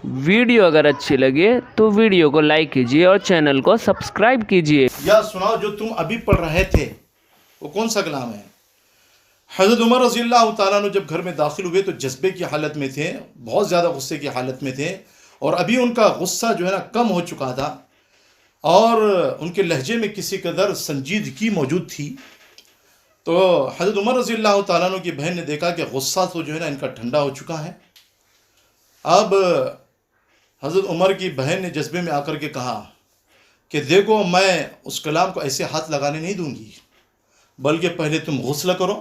Video اگر اچھی لگے تو ویڈیو کو لائک کیجیے اور چینل کو سبسکرائب کیجیے۔ یا سناؤ جو تم ابھی پڑھ رہے تھے وہ کون سا کلام ہے؟ حضرت عمر رضی اللہ تعالیٰ عنہ جب گھر میں داخل ہوئے تو جذبے کی حالت میں تھے، بہت زیادہ غصے کی حالت میں تھے، اور ابھی ان کا غصہ جو ہے نا کم ہو چکا تھا، اور ان کے لہجے میں کسی قدر سنجیدگی موجود تھی۔ تو حضرت عمر رضی اللہ تعالیٰ عنہ کی بہن نے دیکھا کہ غصہ تو جو ہے نا ان کا ٹھنڈا ہو چکا ہے۔ اب حضرت عمر کی بہن نے جذبے میں آ کر کے کہا کہ دیکھو، میں اس کلام کو ایسے ہاتھ لگانے نہیں دوں گی، بلکہ پہلے تم غسل کرو،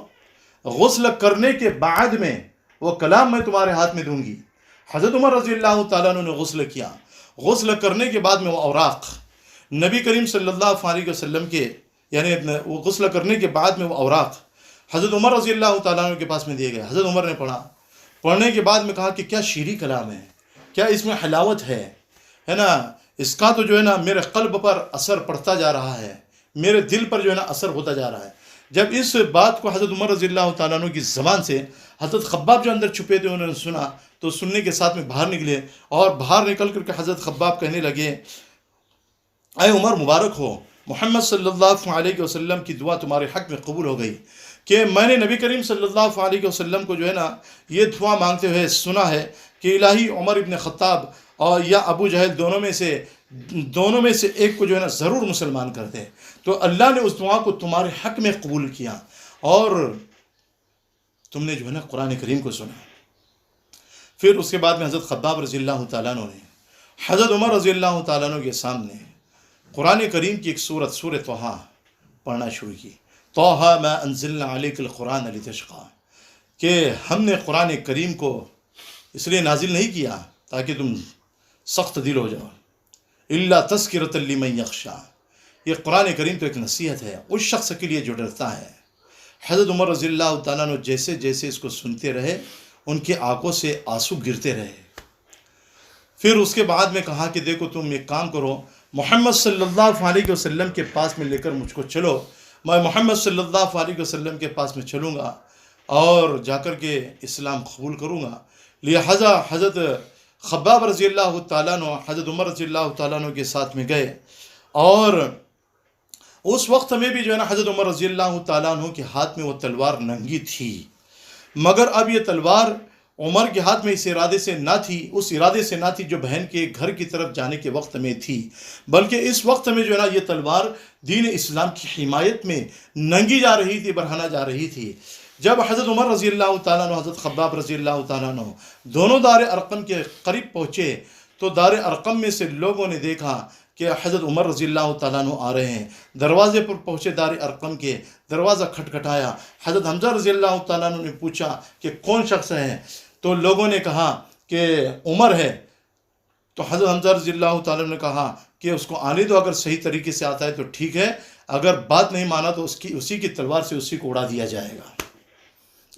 غسل کرنے کے بعد میں وہ کلام میں تمہارے ہاتھ میں دوں گی۔ حضرت عمر رضی اللہ تعالیٰ عنہ نے غسل کیا۔ غسل کرنے کے بعد میں وہ اوراق نبی کریم صلی اللہ علیہ وسلم کے، یعنی وہ غسل کرنے کے بعد میں وہ اوراق حضرت عمر رضی اللہ تعالیٰ عنہ کے پاس میں دیے گئے۔ حضرت عمر نے پڑھا، پڑھنے کے بعد میں کہا کہ کیا شیریں کلام ہے، کیا اس میں حلاوت ہے نا، اس کا تو جو ہے نا میرے قلب پر اثر پڑتا جا رہا ہے، میرے دل پر جو ہے نا اثر ہوتا جا رہا ہے۔ جب اس بات کو حضرت عمر رضی اللہ تعالیٰ عنہ کی زبان سے حضرت خباب جو اندر چھپے تھے انہوں نے سنا، تو سننے کے ساتھ میں باہر نکلے، اور باہر نکل کر کے حضرت خباب کہنے لگے، اے عمر مبارک ہو، محمد صلی اللہ علیہ وسلم کی دعا تمہارے حق میں قبول ہو گئی، کہ میں نے نبی کریم صلی اللہ علیہ وسلم کو جو ہے نا یہ دعا مانگتے ہوئے سنا ہے کہ الہی عمر ابن خطاب اور یا ابو جہل دونوں میں سے ایک کو جو ہے نا ضرور مسلمان کر دے۔ تو اللہ نے اس دعا کو تمہارے حق میں قبول کیا، اور تم نے جو ہے نا قرآن کریم کو سنا۔ پھر اس کے بعد میں حضرت خباب رضی اللہ تعالیٰ عنہ نے حضرت عمر رضی اللہ تعالیٰ عنہ کے سامنے قرآن کریم کی ایک سورۃ طٰہٰ پڑھنا شروع کی۔ طٰہٰ ما انزلنا علیک القرآن لتشقیٰ، کہ ہم نے قرآن کریم کو اس لیے نازل نہیں کیا تاکہ تم سخت دل ہو جاؤ، الا تذکرۃ لمن یخشیٰ، یہ قرآن کریم تو ایک نصیحت ہے اس شخص کے لیے جو ڈرتا ہے۔ حضرت عمر رضی اللہ تعالیٰ عنہ جیسے جیسے اس کو سنتے رہے ان کے آنکھوں سے آنسو گرتے رہے۔ پھر اس کے بعد میں کہا کہ دیکھو تم ایک کام کرو، محمد صلی اللہ علیہ وسلم کے پاس میں لے کر مجھ کو چلو، میں محمد صلی اللہ علیہ وسلم کے پاس میں چلوں گا اور جا کر کے اسلام قبول کروں گا۔ لہذا حضرت خباب رضی اللہ تعالیٰ عنہ حضرت عمر رضی اللہ تعالیٰ عنہ کے ساتھ میں گئے، اور اس وقت میں بھی جو ہے نا حضرت عمر رضی اللہ تعالیٰ عنہ کے ہاتھ میں وہ تلوار ننگی تھی، مگر اب یہ تلوار عمر کے ہاتھ میں اس ارادے سے نہ تھی جو بہن کے گھر کی طرف جانے کے وقت میں تھی، بلکہ اس وقت میں جو ہے نا یہ تلوار دین اسلام کی حمایت میں ننگی جا رہی تھی، برہنہ جا رہی تھی۔ جب حضرت عمر رضی اللہ تعالیٰ عنہ حضرت خباب رضی اللہ تعالیٰ عنہ دونوں دار ارقم کے قریب پہنچے، تو دار ارقم میں سے لوگوں نے دیکھا کہ حضرت عمر رضی اللہ تعالیٰ عنہ آ رہے ہیں۔ دروازے پر پہنچے دار ارقم کے، دروازہ کھٹکھٹایا، حضرت حمزہ رضی اللہ تعالیٰ عنہ نے پوچھا کہ کون شخص ہے؟ تو لوگوں نے کہا کہ عمر ہے۔ تو حضرت حمزہ رضی اللہ تعالیٰ عنہ نے کہا کہ اس کو آنے دو، اگر صحیح طریقے سے آتا ہے تو ٹھیک ہے، اگر بات نہیں مانا تو اسی کی تلوار سے اسی کو اڑا دیا جائے گا۔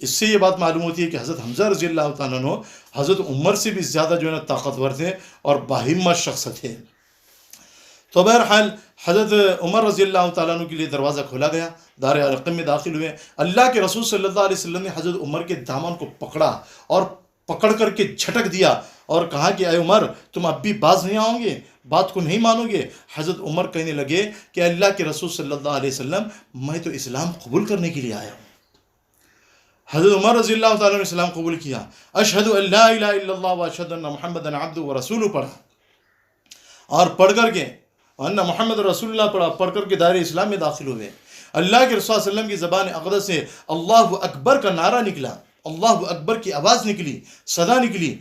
اس سے یہ بات معلوم ہوتی ہے کہ حضرت حمزہ رضی اللہ تعالیٰ عنہ حضرت عمر سے بھی زیادہ جو ہے نا طاقتور تھے اور باہمت شخص تھے۔ تو بہرحال حضرت عمر رضی اللہ تعالیٰ عنہ کے لیے دروازہ کھولا گیا، دار ارقم میں داخل ہوئے۔ اللہ کے رسول صلی اللہ علیہ وسلم نے حضرت عمر کے دامن کو پکڑا اور پکڑ کر کے جھٹک دیا اور کہا کہ اے عمر، تم اب بھی باز نہیں آؤ گے، بات کو نہیں مانو گے؟ حضرت عمر کہنے لگے کہ اللہ کے رسول صلی اللہ علیہ وسلم، میں تو اسلام قبول کرنے کے لیے آیا ہوں۔ حضرت عمر رضی اللہ تعالیٰ نے اسلام قبول کیا، اشہد ان لا الہ الا اللہ و اشہد ان محمد عبدہ و رسولہ پڑھا، اور پڑھ کر کے ان محمد رسول اللہ پڑھا، پڑھ کر کے دائرہ اسلام میں داخل ہوئے۔ اللہ کے رسول صلی اللہ علیہ وسلم کی زبان اقدس سے اللہ اکبر کا نعرہ نکلا، اللہ اکبر کی آواز نکلی، صدا نکلی۔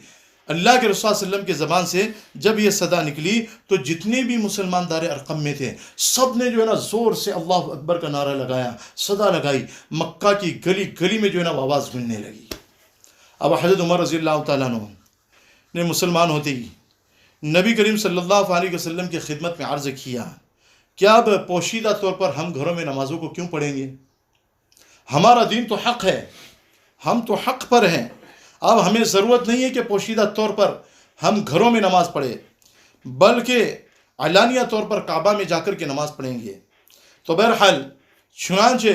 اللہ کے رسول صلی اللہ علیہ وسلم کی زبان سے جب یہ صدا نکلی تو جتنے بھی مسلمان دار ارقم میں تھے سب نے جو ہے نا زور سے اللہ اکبر کا نعرہ لگایا، صدا لگائی، مکہ کی گلی گلی میں جو ہے نا وہ آواز ملنے لگی۔ اب حضرت عمر رضی اللہ تعالیٰ عنہ نے مسلمان ہوتے ہی نبی کریم صلی اللہ علیہ وسلم کی خدمت میں عرض کیا کہ اب پوشیدہ طور پر ہم گھروں میں نمازوں کو کیوں پڑھیں گے؟ ہمارا دین تو حق ہے، ہم تو حق پر ہیں، اب ہمیں ضرورت نہیں ہے کہ پوشیدہ طور پر ہم گھروں میں نماز پڑھیں، بلکہ علانیہ طور پر کعبہ میں جا کر کے نماز پڑھیں گے۔ تو بہرحال چنانچہ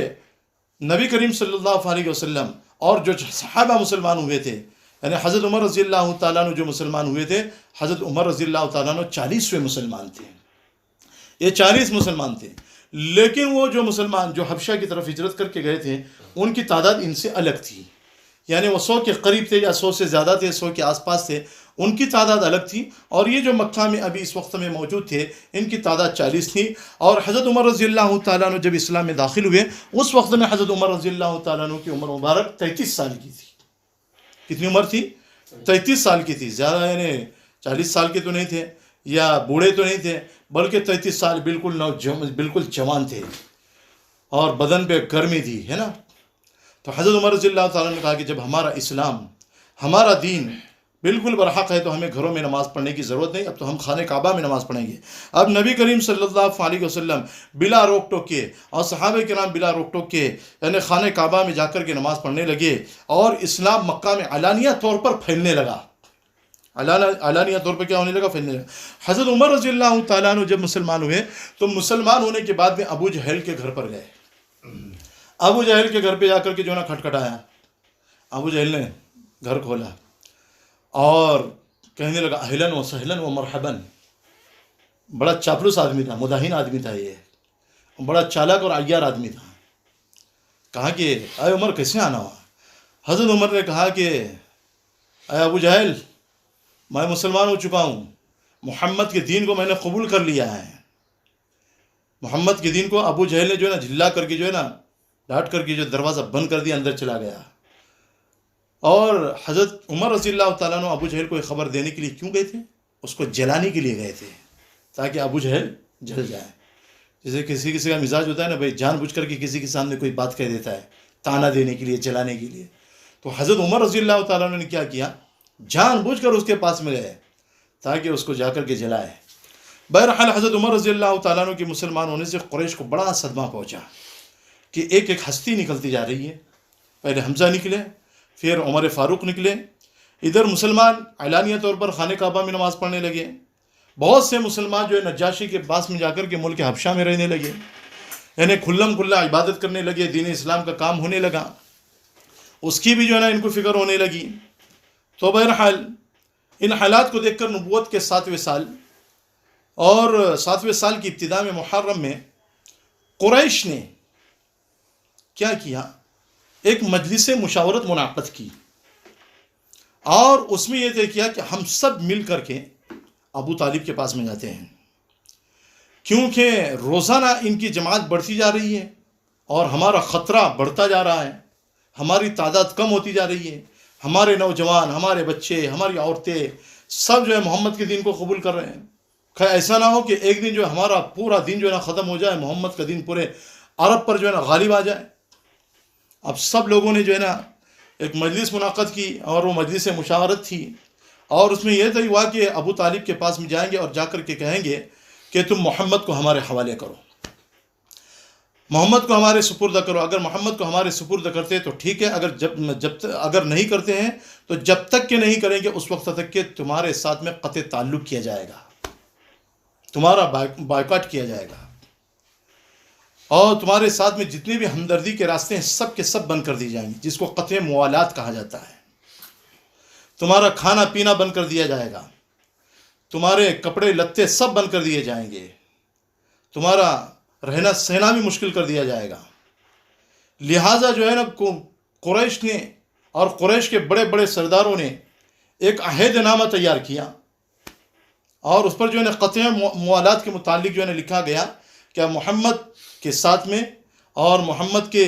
نبی کریم صلی اللہ علیہ وسلم اور جو صحابہ مسلمان ہوئے تھے یعنی حضرت عمر رضی اللہ تعالیٰ عنہ جو مسلمان ہوئے تھے، حضرت عمر رضی اللہ تعالیٰ عنہ 40ویں مسلمان تھے، یہ 40 مسلمان تھے. لیکن وہ جو مسلمان جو حبشہ کی طرف ہجرت کر کے گئے تھے ان کی تعداد ان سے الگ تھی، یعنی وہ 100 کے قریب تھے یا 100 سے زیادہ تھے، 100 کے آس پاس تھے، ان کی تعداد الگ تھی. اور یہ جو مکہ میں ابھی اس وقت میں موجود تھے ان کی تعداد 40 تھی. اور حضرت عمر رضی اللہ تعالیٰ عنہ جب اسلام میں داخل ہوئے اس وقت میں حضرت عمر رضی اللہ تعالیٰ عنہ کی عمر مبارک 33 سال کی تھی. کتنی عمر تھی؟ 33 سال کی تھی. زیادہ یعنی 40 سال کے تو نہیں تھے یا بوڑھے تو نہیں تھے، بلکہ 33 سال بالکل جوان تھے اور بدن پہ گرمی تھی، ہے نا. تو حضرت عمر رضی اللہ تعالیٰ نے کہا کہ جب ہمارا اسلام ہمارا دین بالکل برحق ہے تو ہمیں گھروں میں نماز پڑھنے کی ضرورت نہیں، اب تو ہم خانہ کعبہ میں نماز پڑھیں گے. اب نبی کریم صلی اللہ علیہ وسلم بلا روک ٹوک کے اور صحابہ کرام بلا روک ٹوک کے یعنی خانہ کعبہ میں جا کر کے نماز پڑھنے لگے اور اسلام مکہ میں علانیہ طور پر پھیلنے لگا. علانیہ طور پر کیا ہونے لگا؟ پھیلنے لگا. حضرت عمر رضی اللہ تعالیٰ عنہ جب مسلمان ہوئے تو مسلمان ہونے کے بعد میں ابو جہل کے گھر پر گئے. ابو جہل کے گھر پہ جا کر کے جو نا کھٹکھٹایا. ابو جہل نے گھر کھولا اور کہنے لگا اہلاً و سہلاً و مرحباً. بڑا چاپلوس آدمی تھا، مداحن آدمی تھا، یہ بڑا چالاک اور عیار آدمی تھا. کہا کہ اے عمر کیسے آنا ہوا؟ حضرت عمر نے کہا کہ اے ابو جہل میں مسلمان ہو چکا ہوں، محمد کے دین کو میں نے قبول کر لیا ہے. محمد کے دین کو ابو جہل نے جو ہے نا جھلا کر کے جو ہے نا ڈانٹ کر کے جو دروازہ بند کر دیا، اندر چلا گیا. اور حضرت عمر رضی اللہ تعالیٰ عنہ ابو جہل کو یہ خبر دینے کے لیے کیوں گئے تھے؟ اس کو جلانے کے لیے گئے تھے تاکہ ابو جہل جل جائے. جیسے کسی کا مزاج ہوتا ہے نا بھائی، جان بوجھ کر کے کسی کے سامنے کوئی بات کہہ دیتا ہے تانا دینے کے لیے، جلانے کے لیے. تو حضرت عمر رضی اللہ تعالیٰ عنہ نے کیا کیا؟ جان بوجھ کر اس کے پاس میں گئے تاکہ اس کو جا کر کے جلائے. بہرحال حضرت عمر رضی اللہ تعالیٰ عنہ کے مسلمان ہونے سے قریش کو بڑا صدمہ پہنچا کہ ایک ایک ہستی نکلتی جا رہی ہے. پہلے حمزہ نکلے، پھر عمر فاروق نکلے. ادھر مسلمان اعلانیہ طور پر خانہ کعبہ میں نماز پڑھنے لگے. بہت سے مسلمان جو ہے نجاشی کے پاس میں جا کر کے ملک حبشہ میں رہنے لگے، یعنی کھلم کھلا عبادت کرنے لگے، دین اسلام کا کام ہونے لگا. اس کی بھی جو ہے نا ان کو فکر ہونے لگی. تو بہرحال ان حالات کو دیکھ کر نبوت کے 7ویں سال اور 7ویں سال کی ابتدا میں محرم میں قریش نے کیا کیا؟ ایک مجلس مشاورت منعقد کی اور اس میں یہ طے کیا کہ ہم سب مل کر کے ابو طالب کے پاس میں جاتے ہیں، کیونکہ روزانہ ان کی جماعت بڑھتی جا رہی ہے اور ہمارا خطرہ بڑھتا جا رہا ہے، ہماری تعداد کم ہوتی جا رہی ہے. ہمارے نوجوان، ہمارے بچے، ہماری عورتیں سب جو ہے محمد کے دین کو قبول کر رہے ہیں. خیر ایسا نہ ہو کہ ایک دن جو ہے ہمارا پورا دین جو ہے نا ختم ہو جائے، محمد کا دین پورے عرب پر جو ہے نا غالب آ جائے. اب سب لوگوں نے جو ہے نا ایک مجلس منعقد کی اور وہ مجلس مشاورت تھی اور اس میں یہ طے ہوا کہ ابو طالب کے پاس میں جائیں گے اور جا کر کے کہیں گے کہ تم محمد کو ہمارے حوالے کرو، محمد کو ہمارے سپرد کرو. اگر محمد کو ہمارے سپرد کرتے تو ٹھیک ہے، اگر نہیں کرتے ہیں تو جب تک کہ نہیں کریں گے اس وقت تک کہ تمہارے ساتھ میں قطع تعلق کیا جائے گا، تمہارا بائیکاٹ کیا جائے گا اور تمہارے ساتھ میں جتنے بھی ہمدردی کے راستے ہیں سب کے سب بند کر دی جائیں گے، جس کو قطع موالات کہا جاتا ہے. تمہارا کھانا پینا بند کر دیا جائے گا، تمہارے کپڑے لتے سب بند کر دیے جائیں گے، تمہارا رہنا سہنا بھی مشکل کر دیا جائے گا. لہٰذا جو ہے نا قریش نے اور قریش کے بڑے بڑے سرداروں نے ایک عہد نامہ تیار کیا اور اس پر جو ہے نا قطع موالات کے متعلق جو ہے نا لکھا گیا کہ محمد کے ساتھ میں اور محمد کے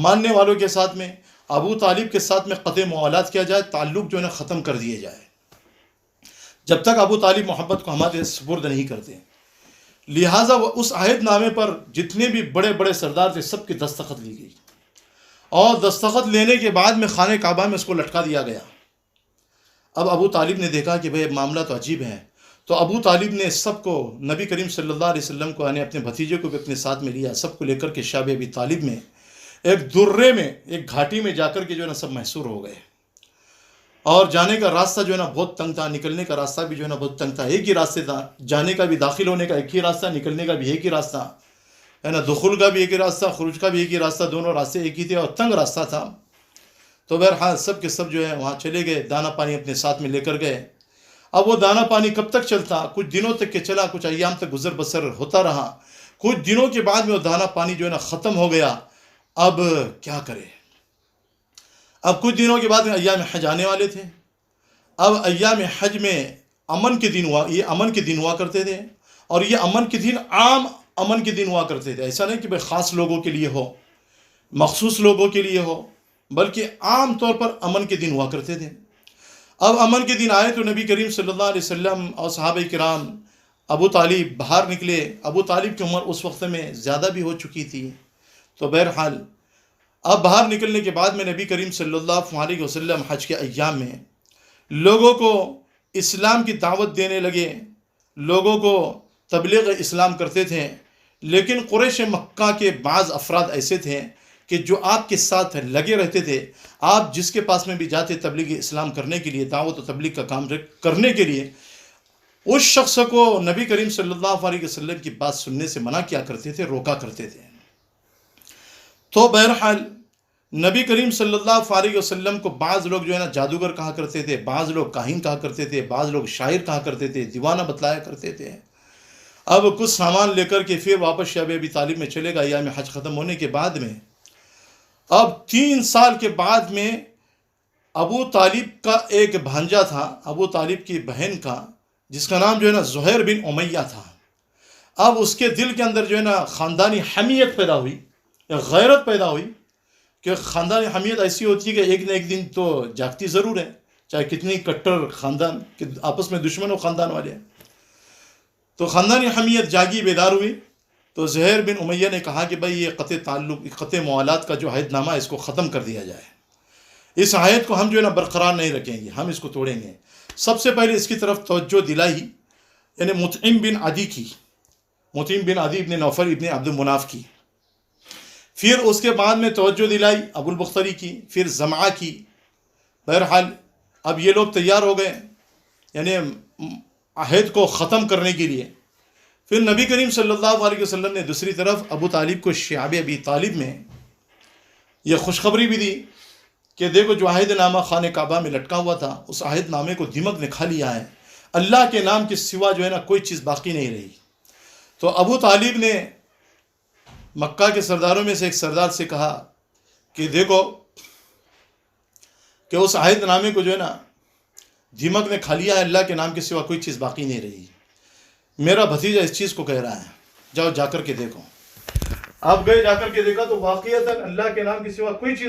ماننے والوں کے ساتھ میں ابو طالب کے ساتھ میں قطع موالات کیا جائے، تعلق جو ہے نا ختم کر دیے جائے جب تک ابو طالب محمد کو ہمارے سپرد نہیں کرتے. لہٰذا وہ اس عہد نامے پر جتنے بھی بڑے بڑے سردار تھے سب کی دستخط لی گئی اور دستخط لینے کے بعد میں خانہ کعبہ میں اس کو لٹکا دیا گیا. اب ابو طالب نے دیکھا کہ بھئی معاملہ تو عجیب ہے، تو ابو طالب نے سب کو، نبی کریم صلی اللہ علیہ وسلم کو یعنی اپنے بھتیجے کو بھی اپنے ساتھ میں لیا، سب کو لے کر کے شاب ابی طالب میں ایک درے میں ایک گھاٹی میں جا کر کے جو ہے نا سب محصور ہو گئے. اور جانے کا راستہ جو ہے نا بہت تنگ تھا، نکلنے کا راستہ بھی جو ہے نا بہت تنگ تھا. ایک ہی راستے تھا، جانے کا بھی، داخل ہونے کا ایک ہی راستہ، نکلنے کا بھی ایک ہی راستہ ہے نا، دخول کا بھی ایک ہی راستہ، خروج کا بھی ایک ہی راستہ، دونوں راستے ایک ہی تھے اور تنگ راستہ تھا. تو بہرحال سب کے سب جو ہے وہاں چلے گئے، دانہ پانی اپنے ساتھ میں لے کر گئے۔ اب وہ دانہ پانی کب تک چلتا؟ کچھ دنوں تک کے چلا، کچھ ایام تک گزر بسر ہوتا رہا۔ کچھ دنوں کے بعد میں وہ دانہ پانی جو ہے نا ختم ہو گیا۔ اب کیا کرے؟ اب کچھ دنوں کے بعد میں ایام حج آنے والے تھے۔ اب ایام حج میں امن کے دن یہ امن کے دن ہوا کرتے تھے، اور یہ امن کے دن عام امن کے دن ہوا کرتے تھے۔ ایسا نہیں کہ بھائی خاص لوگوں کے لیے ہو، مخصوص لوگوں کے لیے ہو، بلکہ عام طور پر امن کے دن ہوا کرتے تھے۔ اب امن کے دن آئے تو نبی کریم صلی اللہ علیہ وسلم اور صحابہ کرام ابو طالب باہر نکلے۔ ابو طالب کی عمر اس وقت میں زیادہ بھی ہو چکی تھی۔ تو بہرحال اب باہر نکلنے کے بعد میں نبی کریم صلی اللہ علیہ وسلم حج کے ایام میں لوگوں کو اسلام کی دعوت دینے لگے، لوگوں کو تبلیغ اسلام کرتے تھے۔ لیکن قریش مکہ کے بعض افراد ایسے تھے کہ جو آپ کے ساتھ لگے رہتے تھے۔ آپ جس کے پاس میں بھی جاتے تبلیغ اسلام کرنے کے لیے، دعوت و تبلیغ کا کام کرنے کے لیے، اس شخص کو نبی کریم صلی اللہ علیہ وسلم کی بات سننے سے منع کیا کرتے تھے، روکا کرتے تھے۔ تو بہرحال نبی کریم صلی اللہ علیہ وسلم کو بعض لوگ جو ہے نا جادوگر کہا کرتے تھے، بعض لوگ کاہن کہا کرتے تھے، بعض لوگ شاعر کہا کرتے تھے، دیوانہ بتلایا کرتے تھے۔ اب کچھ سامان لے کر کے پھر واپس شب ابی طالب میں چلے گا ایام حج ختم ہونے کے بعد میں۔ اب 3 سال کے بعد میں ابو طالب کا ایک بھانجا تھا، ابو طالب کی بہن کا، جس کا نام جو ہے نا زہیر بن امیہ تھا۔ اب اس کے دل کے اندر جو ہے نا خاندانی حمیت پیدا ہوئی، غیرت پیدا ہوئی، کہ خاندانی حمیت ایسی ہوتی ہے کہ ایک نہ ایک دن تو جاگتی ضرور ہے، چاہے کتنی کٹر خاندان کہ آپس میں دشمن ہو خاندان والے۔ تو خاندانی حمیت جاگی، بیدار ہوئی۔ تو زہیر بن امیہ نے کہا کہ بھائی یہ قطع تعلق، قطع موالات کا جو عہد نامہ ہے اس کو ختم کر دیا جائے، اس عہد کو ہم جو ہے نا برقرار نہیں رکھیں گے، ہم اس کو توڑیں گے۔ سب سے پہلے اس کی طرف توجہ دلائی یعنی مطعم بن عدی کی، مطعم بن عدی ابن نوفل ابن عبد المناف کی۔ پھر اس کے بعد میں توجہ دلائی ابو البختری کی، پھر زمعہ کی۔ بہرحال اب یہ لوگ تیار ہو گئے یعنی عہد کو ختم کرنے کے لیے۔ پھر نبی کریم صلی اللہ علیہ وسلم نے دوسری طرف ابو طالب کو شعب ابی طالب میں یہ خوشخبری بھی دی کہ دیکھو جو عہد نامہ خانہ کعبہ میں لٹکا ہوا تھا، اس عہد نامے کو دمک نے کھا لیا ہے، اللہ کے نام کے سوا جو ہے نا کوئی چیز باقی نہیں رہی۔ تو ابو طالب نے مکہ کے سرداروں میں سے ایک سردار سے کہا کہ دیکھو کہ اس عہد نامے کو جو ہے نا دمک نے کھا لیا ہے، اللہ کے نام کے سوا کوئی چیز باقی نہیں رہی۔ میرا بھتیجا اس چیز کو کہہ رہا ہے، جاؤ جا کر کے دیکھو۔ آپ گئے، جا کر کے دیکھا تو واقعتاً اللہ کے نام کے سوا کوئی چیز